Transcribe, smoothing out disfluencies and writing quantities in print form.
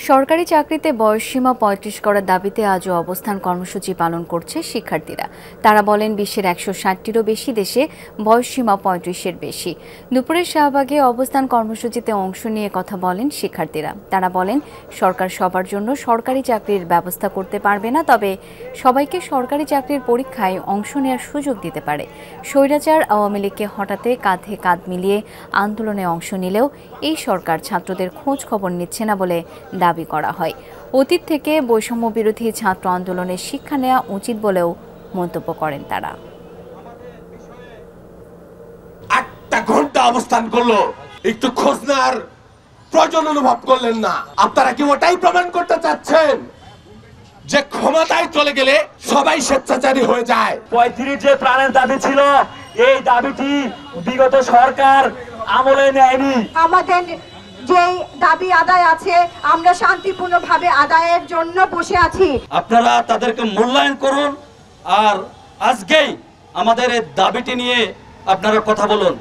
সরকারি চাকরিতে বয়সসীমা ৩৫ করার দাবিতে আজও অবস্থান কর্মসূচি পালন করছে শিক্ষার্থীরা। তারা বলেন বিশ্বের ১৬০টিরও বেশি দেশে বয়সসীমা ৩৫-এর বেশি। দুপুরে শাহবাগে অবস্থান কর্মসূচিতে অংশ নিয়ে কথা বলেন শিক্ষার্থীরা। তারা বলেন সরকার সবার জন্য সরকারি চাকরির ব্যবস্থা করতে পারবে না, তবে সবাইকে সরকারি চাকরির পরীক্ষায় অংশ নেওয়ার সুযোগ দিতে পারে। স্বৈরাচার আওয়ামী লীগকে হটাতে কাঁধে কাঁধ মিলিয়ে আন্দোলনে অংশ নিলেও এই সরকার ছাত্রদের খোঁজ খবর নিচ্ছে না বলে দাবি করা হয়। অতীত থেকে বৈষম্য বিরোধী ছাত্র আন্দোলনের শিক্ষা নেওয়া উচিত বলেও মন্তব্য করেন তারা। 8টা ঘন্টা অবস্থান করলো, একটু খোঁজ নেওয়ার প্রয়োজন অনুভব করলেন না। আপনারা কি ওটাই প্রমাণ করতে চাচ্ছেন যে ক্ষমতায় চলে গেলে সবাই স্বেচ্ছাচারী হয়ে যায়? ৩৫ যে প্রাণের দাবি ছিল, এই দাবিটি বিগত সরকার আমলে নেয়নি। আমাদের যে দাবি আদায় আছে, আমরা শান্তিপূর্ণভাবে আদায়ের জন্য বসে আছি। আপনারা তাদেরকে মূল্যায়ন করুন, আর আজকেই আমাদের এই দাবিটি নিয়ে আপনারা কথা বলুন।